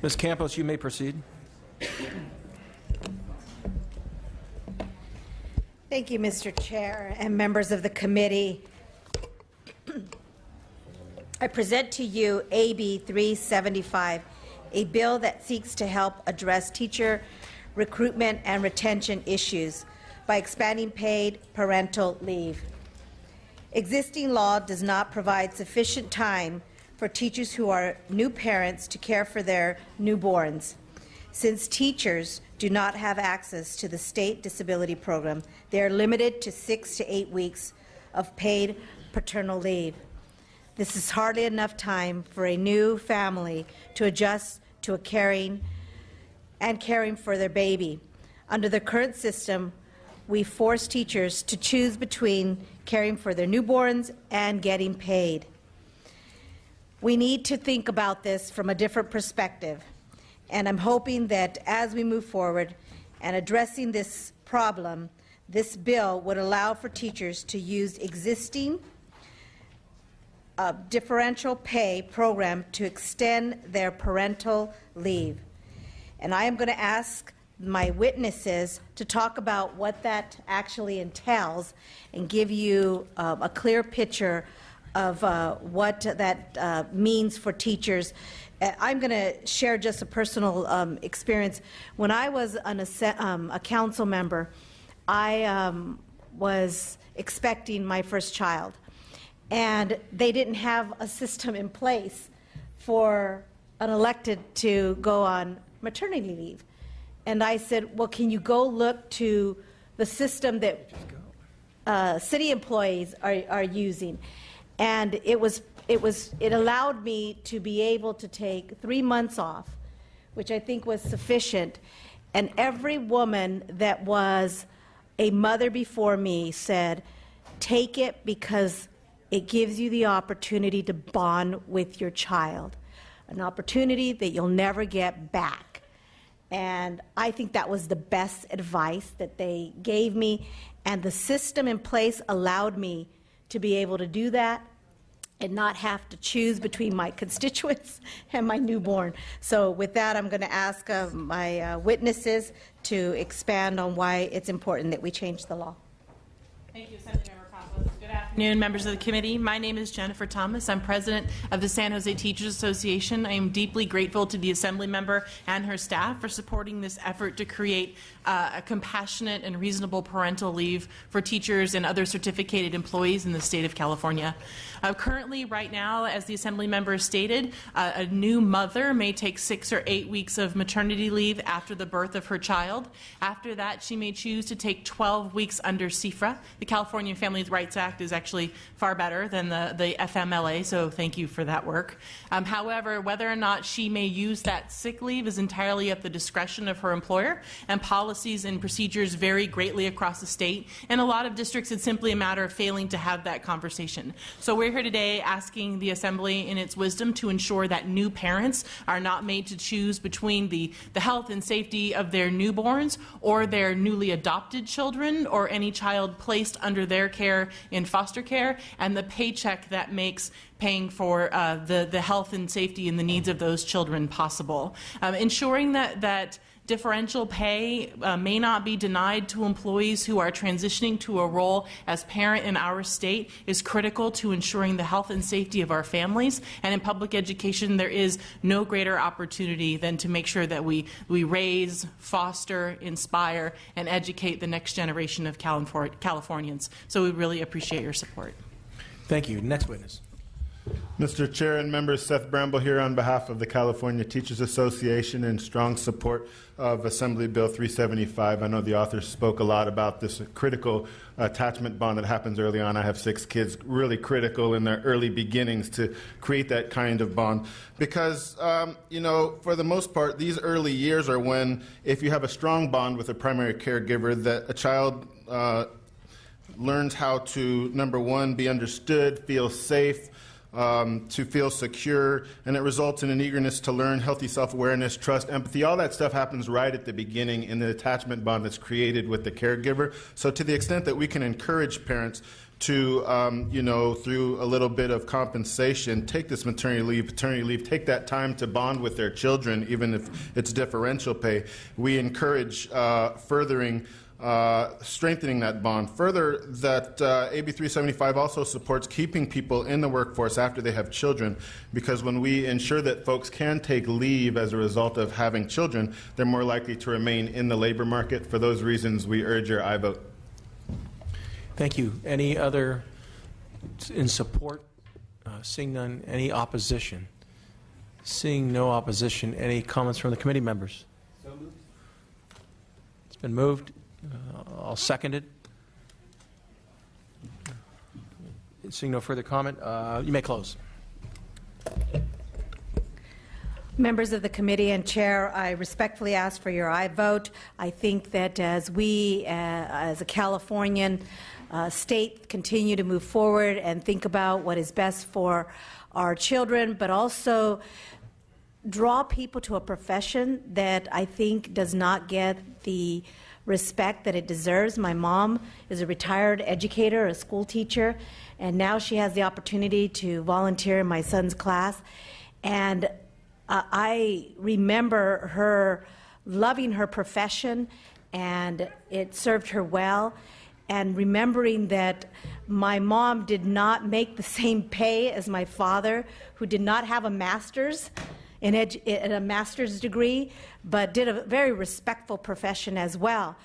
Ms. Campos, you may proceed. Thank you, Mr. Chair and members of the committee. I present to you AB 375, a bill that seeks to help address teacher recruitment and retention issues by expanding paid parental leave. Existing law does not provide sufficient time for teachers who are new parents to care for their newborns. Since teachers do not have access to the state disability program, they are limited to 6 to 8 weeks of paid paternal leave. This is hardly enough time for a new family to adjust to caring for their baby. Under the current system, we force teachers to choose between caring for their newborns and getting paid. We need to think about this from a different perspective, and I'm hoping that as we move forward and addressing this problem, this bill would allow for teachers to use existing differential pay program to extend their parental leave. And I am going to ask my witnesses to talk about what that actually entails and give you a clear picture of what that means for teachers. I'm going to share just a personal experience. When I was a council member, I was expecting my first child, and they didn't have a system in place for an elected to go on maternity leave. And I said, well, can you go look to the system that city employees are using? And it allowed me to be able to take 3 months off, which I think was sufficient. And every woman that was a mother before me said, take it because it gives you the opportunity to bond with your child, an opportunity that you'll never get back. And I think that was the best advice that they gave me, and the system in place allowed me to be able to do that and not have to choose between my constituents and my newborn. So with that, I'm going to ask my witnesses to expand on why it's important that we change the law. Thank you, Senator Campos. Good afternoon, members of the committee. My name is Jennifer Thomas. I'm president of the San Jose Teachers Association. I am deeply grateful to the Assembly member and her staff for supporting this effort to create a compassionate and reasonable parental leave for teachers and other certificated employees in the state of California. Currently, right now, as the Assembly member stated, a new mother may take 6 or 8 weeks of maternity leave after the birth of her child. After that, she may choose to take 12 weeks under CFRA. The California Family Rights Act is actually far better than the FMLA, so thank you for that work. However, whether or not she may use that sick leave is entirely at the discretion of her employer, and policies and procedures vary greatly across the state. In a lot of districts, it's simply a matter of failing to have that conversation. So we're here today asking the Assembly in its wisdom to ensure that new parents are not made to choose between the health and safety of their newborns or their newly adopted children or any child placed under their care in foster care and the paycheck that makes paying for the health and safety and the needs of those children possible. Ensuring that differential pay may not be denied to employees who are transitioning to a role as parent in our state is critical to ensuring the health and safety of our families. And in public education, there is no greater opportunity than to make sure that we raise, foster, inspire, and educate the next generation of Californians. So we really appreciate your support. Thank you. Next witness. Mr. Chair and members, Seth Bramble here on behalf of the California Teachers Association in strong support of Assembly Bill 375. I know the authors spoke a lot about this critical attachment bond that happens early on. I have 6 kids, really critical in their early beginnings to create that kind of bond. Because, you know, for the most part, these early years are when, if you have a strong bond with a primary caregiver, that a child learns how to, number one, be understood, feel safe, to feel secure, and it results in an eagerness to learn, healthy self-awareness, trust, empathy. All that stuff happens right at the beginning in the attachment bond that's created with the caregiver. So to the extent that we can encourage parents to, through a little bit of compensation, take this maternity leave, paternity leave, take that time to bond with their children, even if it's differential pay, we encourage strengthening that bond. Further, that AB 375 also supports keeping people in the workforce after they have children, because when we ensure that folks can take leave as a result of having children, they're more likely to remain in the labor market. For those reasons, we urge your aye vote. Thank you. Any other in support? Seeing none. Any opposition? Seeing no opposition. Any comments from the committee members? So moved. It's been moved. I'll second it. Seeing no further comment, you may close. Members of the committee and chair, I respectfully ask for your aye vote. I think that as we, as a Californian state, continue to move forward and think about what is best for our children, but also draw people to a profession that I think does not get the respect that it deserves. My mom is a retired educator, a school teacher, and now she has the opportunity to volunteer in my son's class. And I remember her loving her profession, and it served her well. And remembering that my mom did not make the same pay as my father, who did not have a master's in a master's degree, but did a very respectful profession as well.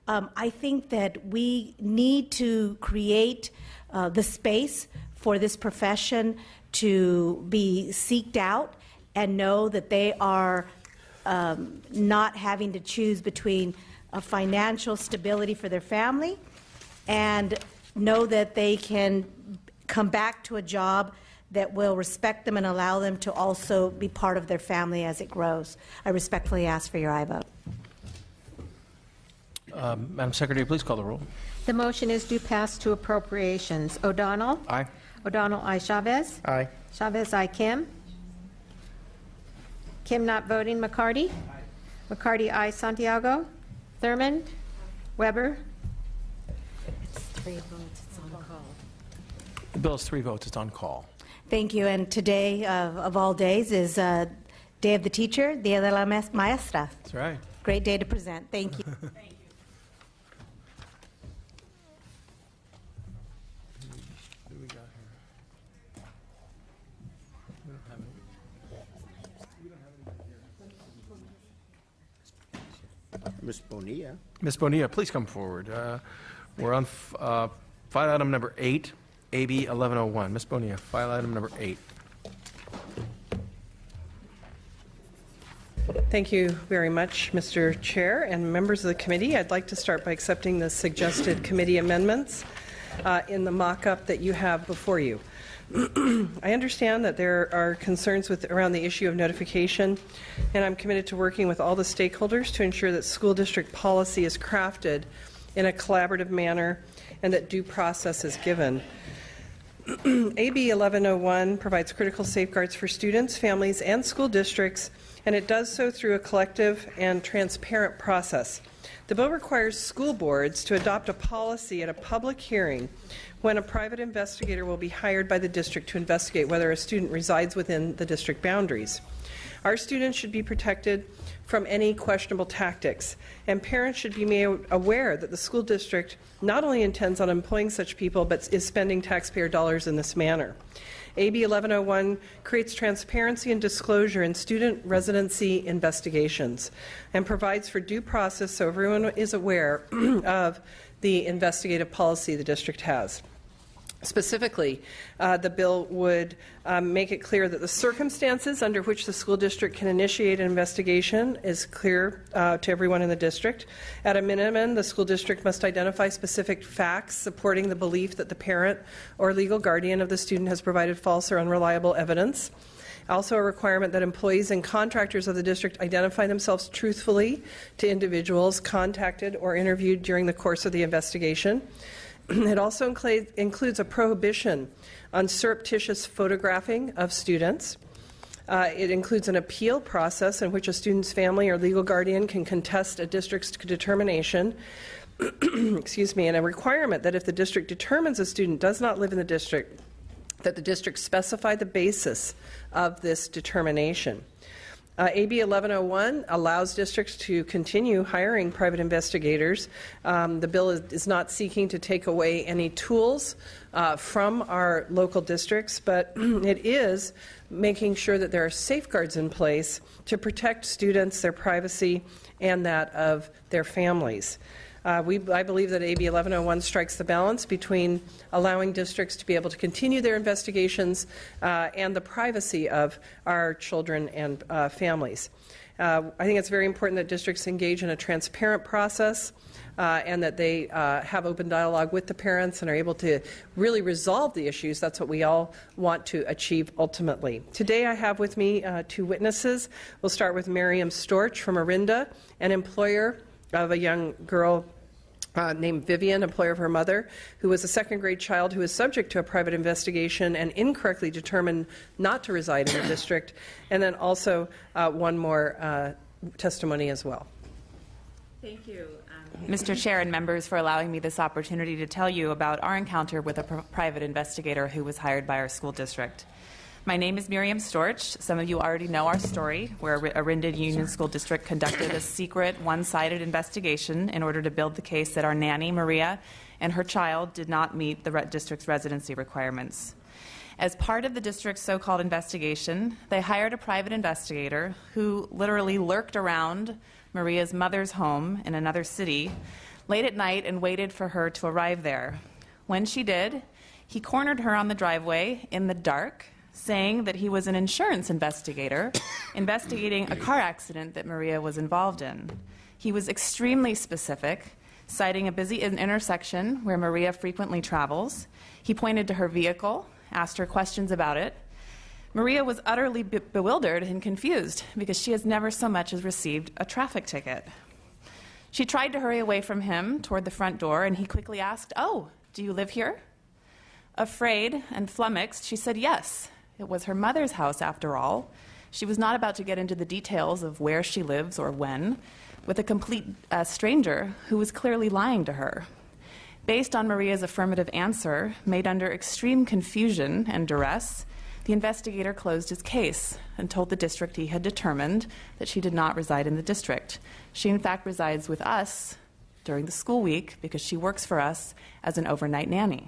I think that we need to create the space for this profession to be seeked out and know that they are not having to choose between a financial stability for their family and know that they can come back to a job that will respect them and allow them to also be part of their family as it grows. I respectfully ask for your aye vote. Madam Secretary, please call the roll. The motion is due pass to appropriations. O'Donnell? Aye. O'Donnell, aye. Chavez? Aye. Chavez, aye. Kim? Kim not voting. McCarty? Aye. McCarty, aye. Santiago? Thurmond? Weber? It's 3 votes. It's on call. The bill is 3 votes. It's on call. Thank you. And today, of all days, is Day of the Teacher, Dia de la Maestra. That's right. Great day to present. Thank you. Thank you. Who we got here? We don't have any. Ms. Bonilla. Ms. Bonilla, please come forward. We're on file item number 8, AB 1101. Ms. Bonilla, file item number 8. Thank you very much, Mr. Chair and members of the committee. I'd like to start by accepting the suggested committee amendments in the mock-up that you have before you. I understand that there are concerns around the issue of notification, and I'm committed to working with all the stakeholders to ensure that school district policy is crafted in a collaborative manner and that due process is given. AB 1101 provides critical safeguards for students, families, and school districts, and it does so through a collective and transparent process. The bill requires school boards to adopt a policy at a public hearing when a private investigator will be hired by the district to investigate whether a student resides within the district boundaries. Our students should be protected from any questionable tactics, and parents should be made aware that the school district not only intends on employing such people, but is spending taxpayer dollars in this manner. AB 1101 creates transparency and disclosure in student residency investigations and provides for due process so everyone is aware of the investigative policy the district has. Specifically, the bill would make it clear that the circumstances under which the school district can initiate an investigation is clear to everyone in the district. At a minimum, the school district must identify specific facts supporting the belief that the parent or legal guardian of the student has provided false or unreliable evidence. Also, a requirement that employees and contractors of the district identify themselves truthfully to individuals contacted or interviewed during the course of the investigation. It also includes a prohibition on surreptitious photographing of students. It includes an appeal process in which a student's family or legal guardian can contest a district's determination, excuse me, and a requirement that if the district determines a student does not live in the district, that the district specify the basis of this determination. AB 1101 allows districts to continue hiring private investigators. The bill is not seeking to take away any tools from our local districts, but it is making sure that there are safeguards in place to protect students, their privacy, and that of their families. I believe that AB 1101 strikes the balance between allowing districts to be able to continue their investigations and the privacy of our children and families. I think it's very important that districts engage in a transparent process and that they have open dialogue with the parents and are able to really resolve the issues. That's what we all want to achieve ultimately. Today I have with me two witnesses. We'll start with Miriam Storch from Orinda, an employer of a young girl named Vivian, employer of her mother, who was a second-grade child who was subject to a private investigation and incorrectly determined not to reside in the district, and then also one more testimony as well. Thank you, Mr. Chair and members, for allowing me this opportunity to tell you about our encounter with a private investigator who was hired by our school district. My name is Miriam Storch. Some of you already know our story, where Orinda Union School District conducted a secret, one-sided investigation in order to build the case that our nanny, Maria, and her child did not meet the district's residency requirements. As part of the district's so-called investigation, they hired a private investigator who literally lurked around Maria's mother's home in another city late at night and waited for her to arrive there. When she did, he cornered her on the driveway in the dark, saying that he was an insurance investigator investigating a car accident that Maria was involved in. He was extremely specific, citing a busy intersection where Maria frequently travels. He pointed to her vehicle, asked her questions about it. Maria was utterly bewildered and confused because she has never so much as received a traffic ticket. She tried to hurry away from him toward the front door, and he quickly asked, "Oh, do you live here?" Afraid and flummoxed, she said yes. It was her mother's house, after all. She was not about to get into the details of where she lives or when, with a complete stranger who was clearly lying to her. Based on Maria's affirmative answer, made under extreme confusion and duress, the investigator closed his case and told the district he had determined that she did not reside in the district. She, in fact, resides with us during the school week because she works for us as an overnight nanny.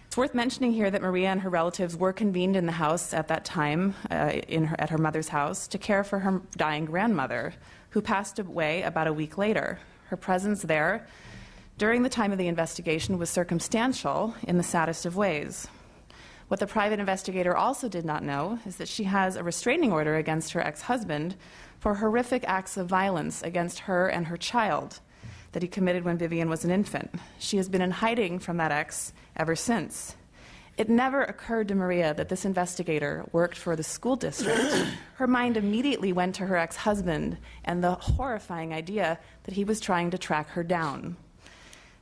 It's worth mentioning here that Maria and her relatives were convened in the house at that time, at her mother's house, to care for her dying grandmother, who passed away about a week later. Her presence there during the time of the investigation was circumstantial in the saddest of ways. What the private investigator also did not know is that she has a restraining order against her ex-husband for horrific acts of violence against her and her child that he committed when Vivian was an infant. She has been in hiding from that ex ever since. It never occurred to Maria that this investigator worked for the school district. Her mind immediately went to her ex-husband and the horrifying idea that he was trying to track her down.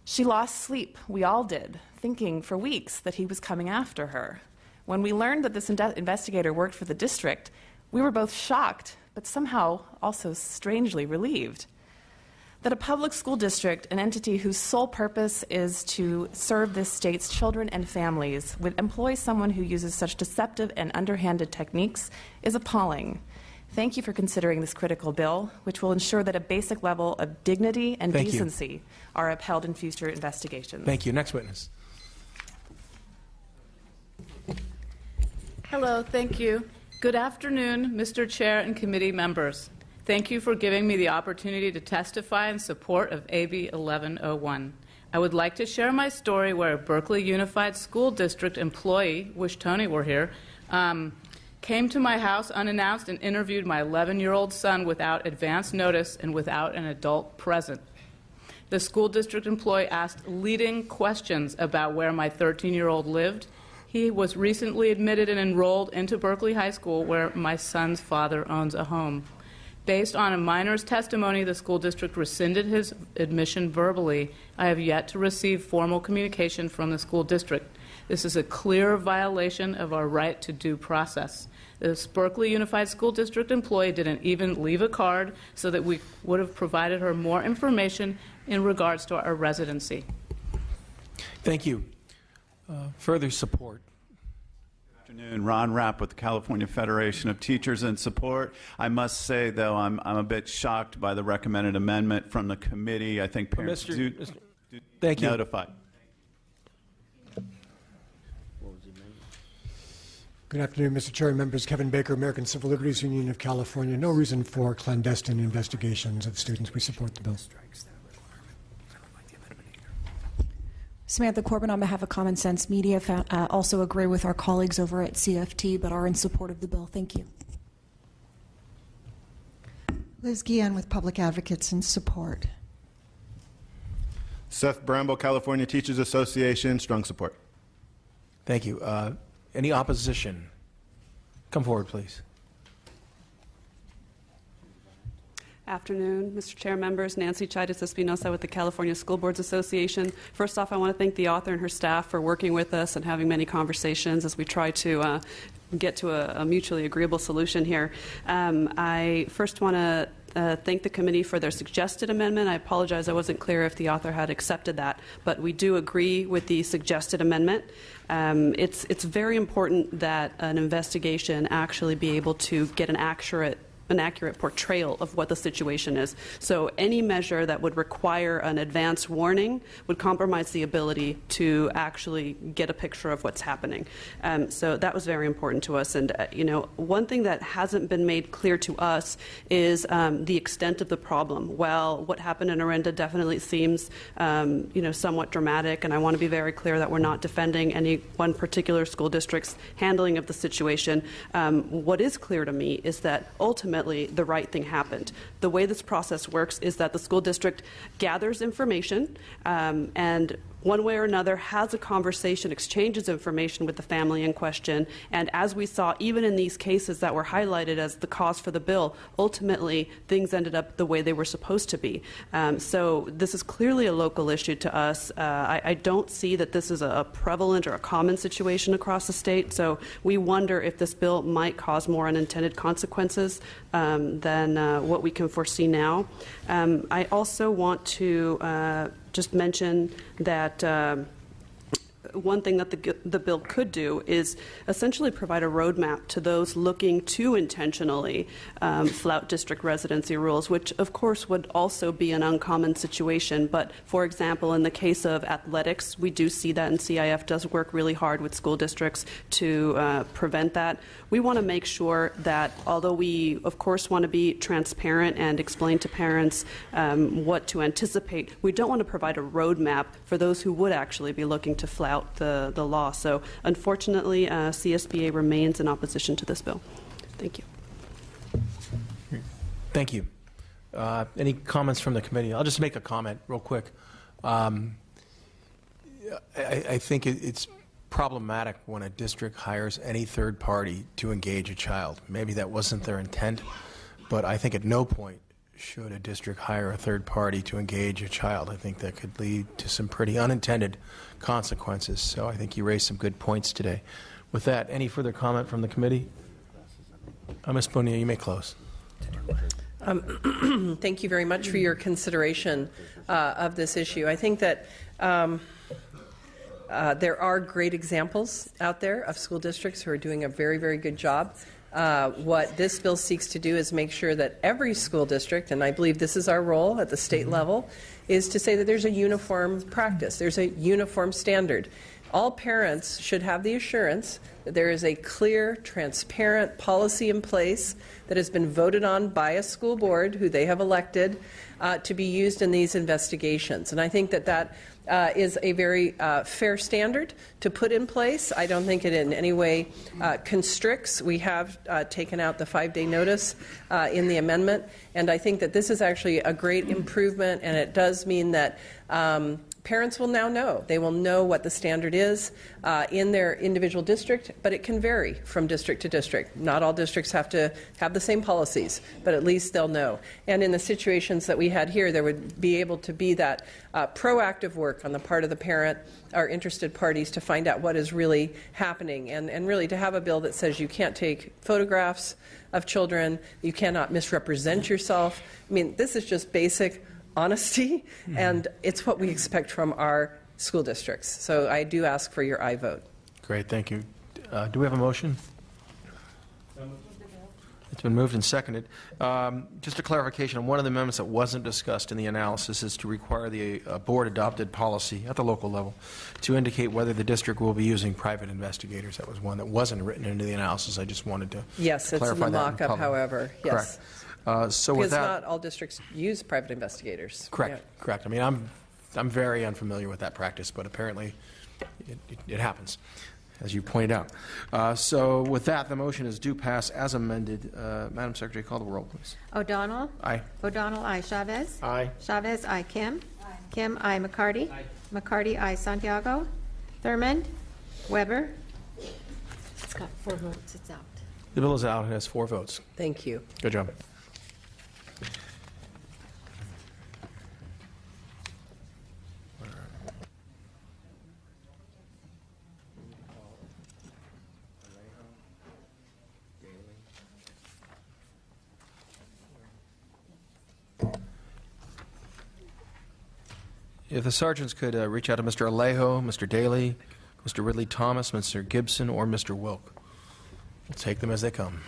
She lost sleep, we all did, thinking for weeks that he was coming after her. When we learned that this investigator worked for the district, we were both shocked, but somehow also strangely relieved. That a public school district, an entity whose sole purpose is to serve this state's children and families, would employ someone who uses such deceptive and underhanded techniques is appalling. Thank you for considering this critical bill, which will ensure that a basic level of dignity and decency are upheld in future investigations. Thank you. Next witness. Hello, thank you. Good afternoon, Mr. Chair and committee members. Thank you for giving me the opportunity to testify in support of AB 1101. I would like to share my story where a Berkeley Unified School District employee, wish Tony were here, came to my house unannounced and interviewed my 11-year-old son without advance notice and without an adult present. The school district employee asked leading questions about where my 13-year-old lived. He was recently admitted and enrolled into Berkeley High School, where my son's father owns a home. Based on a minor's testimony, the school district rescinded his admission verbally. I have yet to receive formal communication from the school district. This is a clear violation of our right to due process. The Berkeley Unified School District employee didn't even leave a card so that we would have provided her more information in regards to our residency. Thank you. Further support. Good afternoon. Ron Rapp with the California Federation of Teachers in Support. I must say, though, I'm a bit shocked by the recommended amendment from the committee. I think parents do Thank you. notify. Good afternoon, Mr. Chair and members. Kevin Baker, American Civil Liberties Union of California. No reason for clandestine investigations of students. We support the bill. Samantha Corbin on behalf of Common Sense Media. Also agree with our colleagues over at CFT, but are in support of the bill. Thank you. Liz Guillen with Public Advocates in support. Seth Bramble, California Teachers Association, strong support. Thank you. Any opposition? Come forward, please. Afternoon, Mr. Chair, members. Nancy Chaitis Espinosa with the California School Boards Association. First off, I want to thank the author and her staff for working with us and having many conversations as we try to get to a mutually agreeable solution here. I first want to thank the committee for their suggested amendment. I apologize, I wasn't clear if the author had accepted that, but we do agree with the suggested amendment. It's very important that an investigation actually be able to get an accurate portrayal of what the situation is. So any measure that would require an advance warning would compromise the ability to actually get a picture of what's happening. So that was very important to us. And one thing that hasn't been made clear to us is the extent of the problem. While what happened in Orinda definitely seems somewhat dramatic, and I want to be very clear that we're not defending any one particular school district's handling of the situation, what is clear to me is that ultimately the right thing happened. The way this process works is that the school district gathers information and one way or another has a conversation, exchanges information with the family in question, and as we saw even in these cases that were highlighted as the cause for the bill, ultimately things ended up the way they were supposed to be. So this is clearly a local issue to us. I don't see that this is a prevalent or a common situation across the state, so we wonder if this bill might cause more unintended consequences than what we can foresee now. I also want to just mention that one thing that the bill could do is essentially provide a roadmap to those looking to intentionally flout district residency rules, which of course would also be an uncommon situation. But for example, in the case of athletics, we do see that, and CIF does work really hard with school districts to prevent that. We want to make sure that although we of course want to be transparent and explain to parents what to anticipate, we don't want to provide a roadmap for those who would actually be looking to flout the law. So unfortunately, CSBA remains in opposition to this bill. Thank you. Thank you. Any comments from the committee? I'll just make a comment real quick. I think it's problematic when a district hires any third party to engage a child. Maybe that wasn't their intent, but I think at no point should a district hire a third party to engage a child. I think that could lead to some pretty unintended consequences. So I think you raised some good points today. With that, any further comment from the committee? Ms. Bonilla, you may close. Thank you very much for your consideration of this issue. I think that there are great examples out there of school districts who are doing a very, very good job. What this bill seeks to do is make sure that every school district, and I believe this is our role at the state level, is to say that there's a uniform practice, there's a uniform standard. All parents should have the assurance that there is a clear, transparent policy in place that has been voted on by a school board who they have elected to be used in these investigations. And I think that that is a very fair standard to put in place. I don't think it in any way constricts. We have taken out the 5-day notice in the amendment, and I think that this is actually a great improvement, and it does mean that parents will now know. They will know what the standard is in their individual district, but it can vary from district to district. Not all districts have to have the same policies, but at least they'll know. And in the situations that we had here, there would be able to be that proactive work on the part of the parent or interested parties to find out what is really happening, and really to have a bill that says you can't take photographs of children, you cannot misrepresent yourself. I mean, this is just basic honesty, and it's what we expect from our school districts. So I do ask for your aye vote. Great, thank you. Do we have a motion? It's been moved and seconded. Just a clarification on one of the amendments that wasn't discussed in the analysis is to require the board-adopted policy at the local level to indicate whether the district will be using private investigators. That was one that wasn't written into the analysis. I just wanted to Yes, it's in clarify the that in mock-up, public. however. Yes. Correct. So with Because that, not all districts use private investigators. correct, Yeah. correct. I mean, I'm very unfamiliar with that practice, but apparently it happens, as you pointed out. So with that, the motion is due pass as amended. Madam Secretary, call the roll, please. O'Donnell? Aye. O'Donnell, aye. Chavez? Aye. Chavez, aye. Kim? Kim, aye. McCarty? McCarty, aye. Santiago? Thurmond? Weber? It's got 4 votes. It's out. The bill is out. It has 4 votes. Thank you. Good job. If the sergeants could reach out to Mr. Alejo, Mr. Daly, Mr. Ridley Thomas, Mr. Gibson, or Mr. Wilk. We'll take them as they come.